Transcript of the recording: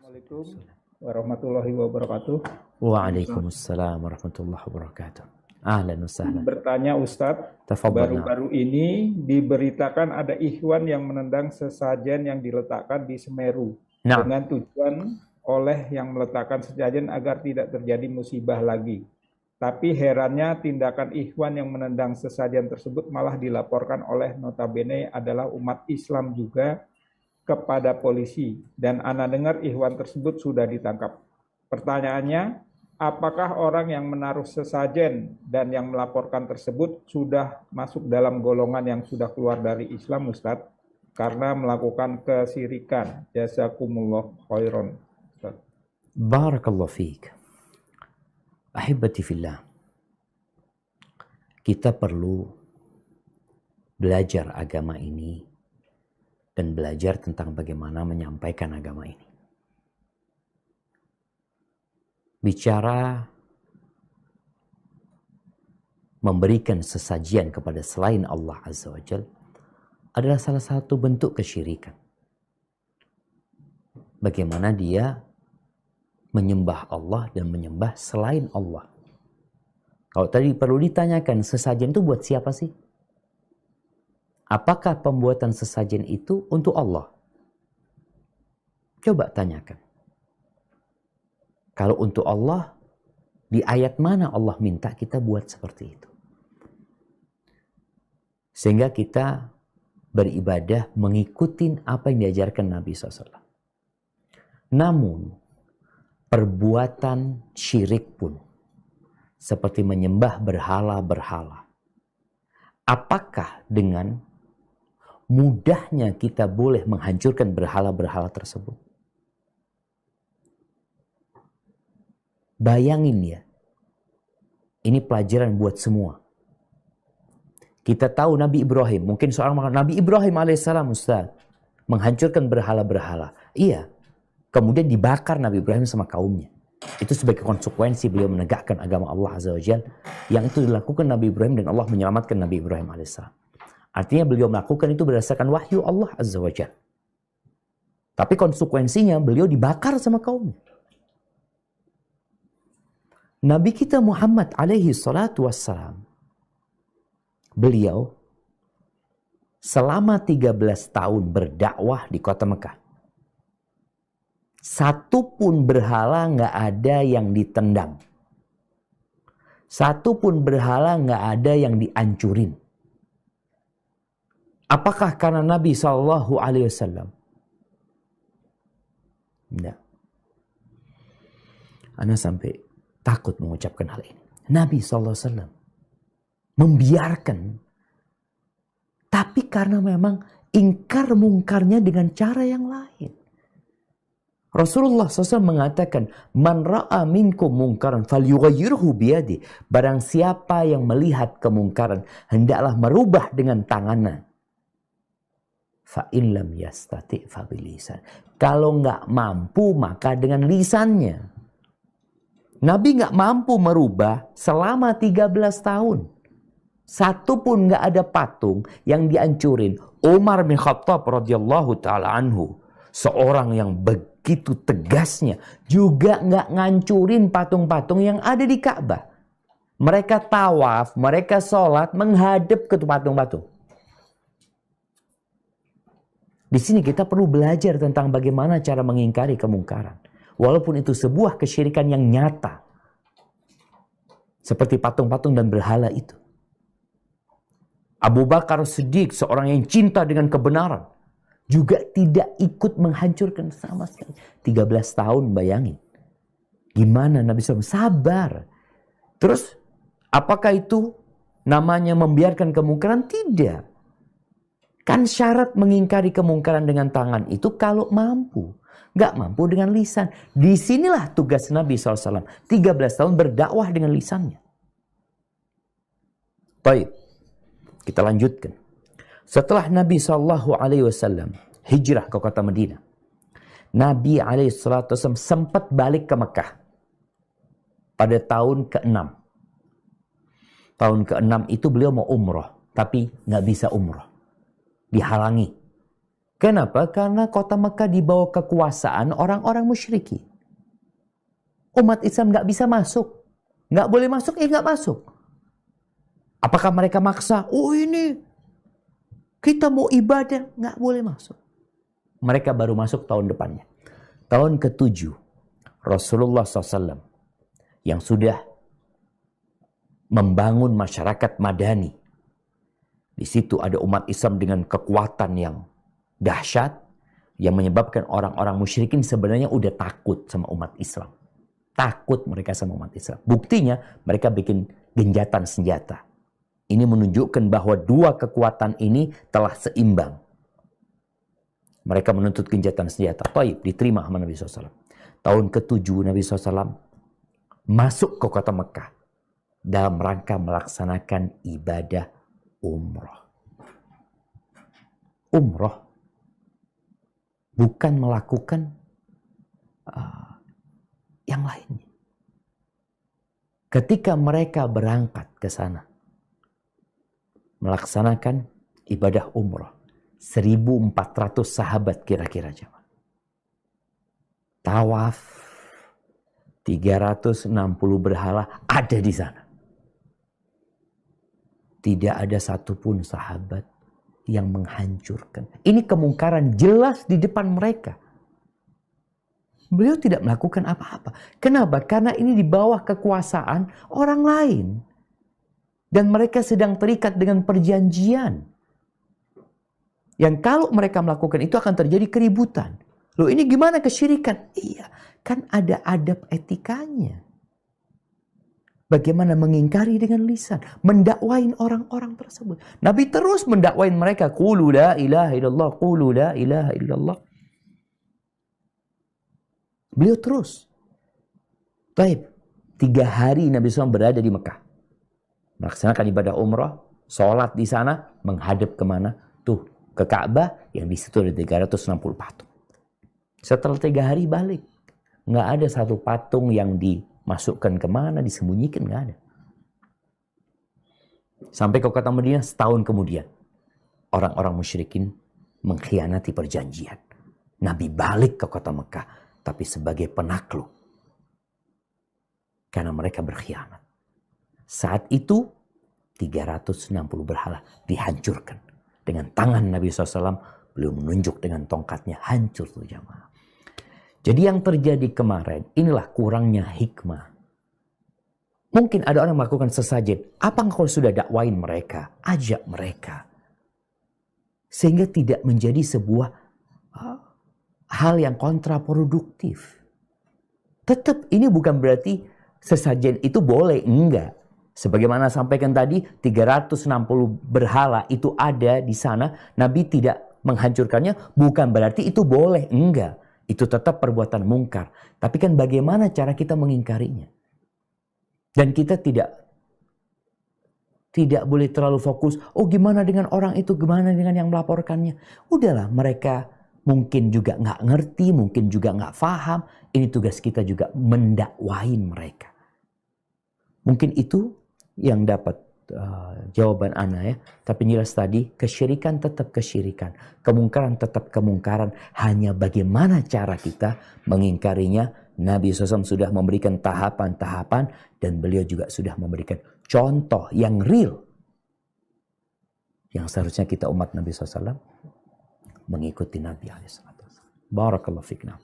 Assalamualaikum warahmatullahi wabarakatuh. Waalaikumsalam warahmatullahi wabarakatuh. Ahlan wa sahlan. Bertanya Ustadz, Tafadhal. baru-baru ini diberitakan ada ikhwan yang menendang sesajen yang diletakkan di Semeru Nah, dengan tujuan oleh yang meletakkan sesajen agar tidak terjadi musibah lagi. Tapi herannya tindakan ikhwan yang menendang sesajen tersebut malah dilaporkan oleh notabene adalah umat Islam juga kepada polisi, dan ana dengar ikhwan tersebut sudah ditangkap. Pertanyaannya, apakah orang yang menaruh sesajen dan yang melaporkan tersebut sudah masuk dalam golongan yang sudah keluar dari Islam, Ustadz, karena melakukan kesyirikan? Jazakumullah khairan, Ustadz. barakallahu fiik. Ahibati fillah. Kita perlu belajar agama ini dan belajar tentang bagaimana menyampaikan agama ini. Bicara memberikan sesajian kepada selain Allah Azza wa Jalla adalah salah satu bentuk kesyirikan. Bagaimana dia menyembah Allah dan menyembah selain Allah. Kalau tadi perlu ditanyakan, sesajen itu buat siapa sih? Apakah pembuatan sesajen itu untuk Allah? Coba tanyakan. Kalau untuk Allah, di ayat mana Allah minta kita buat seperti itu? Sehingga kita beribadah mengikuti apa yang diajarkan Nabi SAW. Namun, perbuatan syirik pun, seperti menyembah berhala-berhala, apakah dengan mudahnya kita boleh menghancurkan berhala-berhala tersebut? Bayangin ya, ini pelajaran buat semua. Kita tahu Nabi Ibrahim, mungkin seorang mengatakan Nabi Ibrahim alaihissalam Ustaz menghancurkan berhala-berhala. Iya, kemudian dibakar Nabi Ibrahim sama kaumnya. Itu sebagai konsekuensi beliau menegakkan agama Allah Azza wa Jalla, yang itu dilakukan Nabi Ibrahim dan Allah menyelamatkan Nabi Ibrahim alaihissalam. Artinya beliau melakukan itu berdasarkan wahyu Allah Azza wa Jalla. Tapi konsekuensinya beliau dibakar sama kaumnya. Nabi kita Muhammad alaihi salatu wassalam, beliau selama 13 tahun berdakwah di kota Mekah. Satu pun berhala nggak ada yang ditendang. Satu pun berhala nggak ada yang dihancurin. Apakah karena Nabi SAW? Tidak. Ana sampai takut mengucapkan hal ini. Nabi SAW membiarkan. Tapi karena memang ingkar mungkarnya dengan cara yang lain. Rasulullah SAW mengatakan, Man ra'a minkum mungkaran falyughayyirhu biyadi. Barang siapa yang melihat kemungkaran, hendaklah merubah dengan tangannya. Fa'in lam yastati' fabilisan. Kalau nggak mampu, maka dengan lisannya. Nabi nggak mampu merubah selama 13 tahun. Satu pun nggak ada patung yang dihancurin. Umar bin Khattab radhiyallahu ta'ala anhu, seorang yang begitu tegasnya, juga nggak ngancurin patung-patung yang ada di Ka'bah. Mereka tawaf, mereka sholat menghadap ke patung-patung. Di sini kita perlu belajar tentang bagaimana cara mengingkari kemungkaran. Walaupun itu sebuah kesyirikan yang nyata. Seperti patung-patung dan berhala itu. Abu Bakar Siddiq, seorang yang cinta dengan kebenaran, juga tidak ikut menghancurkan sama sekali. 13 tahun, bayangin. Gimana Nabi SAW? Sabar. Terus, apakah itu namanya membiarkan kemungkaran? Tidak. Kan syarat mengingkari kemungkaran dengan tangan itu kalau mampu. Nggak mampu dengan lisan. Disinilah tugas Nabi SAW. 13 tahun berdakwah dengan lisannya. Baik. Kita lanjutkan. Setelah Nabi SAW hijrah ke kota Madinah, Nabi SAW sempat balik ke Mekah pada tahun ke-6. Tahun ke-6 itu beliau mau umroh, tapi nggak bisa umroh. Dihalangi. Kenapa? Karena kota Mekah di bawah kekuasaan orang-orang musyriki. Umat Islam nggak bisa masuk. Nggak boleh masuk, nggak masuk. Apakah mereka maksa? Oh ini, kita mau ibadah, nggak boleh masuk. Mereka baru masuk tahun depannya. Tahun ke-7, Rasulullah SAW yang sudah membangun masyarakat madani. Di situ ada umat Islam dengan kekuatan yang dahsyat yang menyebabkan orang-orang musyrikin sebenarnya udah takut sama umat Islam. Takut mereka sama umat Islam. Buktinya mereka bikin genjatan senjata. Ini menunjukkan bahwa dua kekuatan ini telah seimbang. Mereka menuntut genjatan senjata. Taib, diterima sama Nabi SAW. Tahun ke-7 Nabi SAW masuk ke kota Mekah dalam rangka melaksanakan ibadah umroh. Umroh. Bukan melakukan yang lainnya. Ketika mereka berangkat ke sana, melaksanakan ibadah umroh, 1.400 sahabat kira-kira jemaah. Tawaf, 360 berhala ada di sana. Tidak ada satupun sahabat yang menghancurkan. Ini kemungkaran jelas di depan mereka. Beliau tidak melakukan apa-apa. Kenapa? Karena ini di bawah kekuasaan orang lain. Dan mereka sedang terikat dengan perjanjian. Yang kalau mereka melakukan itu akan terjadi keributan. Loh ini gimana kesyirikan? Iya, kan ada adab etikanya. Bagaimana mengingkari dengan lisan. Mendakwain orang-orang tersebut. Nabi terus mendakwain mereka. Qulu la ilaha illallah. Qulu la ilaha illallah. Beliau terus. Baik. 3 hari Nabi SAW berada di Mekah. Melaksanakan ibadah umrah. Sholat di sana. Menghadap kemana? Tuh. Ke Ka'bah. Yang di situ ada 360 patung. Setelah 3 hari balik. Nggak ada satu patung yang dimasukkan kemana, disembunyikan, nggak ada. Sampai ke kota Madinah setahun kemudian. Orang-orang musyrikin mengkhianati perjanjian. Nabi balik ke kota Mekah. Tapi sebagai penakluk. Karena mereka berkhianat. Saat itu 360 berhala dihancurkan. Dengan tangan Nabi SAW beliau menunjuk dengan tongkatnya. Hancur tuh jamaah. Jadi yang terjadi kemarin, inilah kurangnya hikmah. Mungkin ada orang melakukan sesajen. Apa kalau sudah dakwain mereka? Ajak mereka. Sehingga tidak menjadi sebuah hal yang kontraproduktif. Tetap ini bukan berarti sesajen itu boleh. Enggak. Sebagaimana sampaikan tadi, 360 berhala itu ada di sana. Nabi tidak menghancurkannya. Bukan berarti itu boleh. Enggak. Itu tetap perbuatan mungkar. Tapi kan bagaimana cara kita mengingkarinya? Dan kita tidak boleh terlalu fokus. Oh gimana dengan orang itu? Gimana dengan yang melaporkannya? Udahlah, mereka mungkin juga nggak ngerti. Mungkin juga nggak paham. Ini tugas kita juga mendakwain mereka. Mungkin itu yang dapat jawaban Ana ya. Tapi jelas tadi kesyirikan tetap kesyirikan. Kemungkaran tetap kemungkaran. Hanya bagaimana cara kita mengingkarinya. Nabi SAW sudah memberikan tahapan-tahapan. Dan beliau juga sudah memberikan contoh yang real. Yang seharusnya kita umat Nabi SAW mengikuti Nabi SAW. Barakallahu fikna.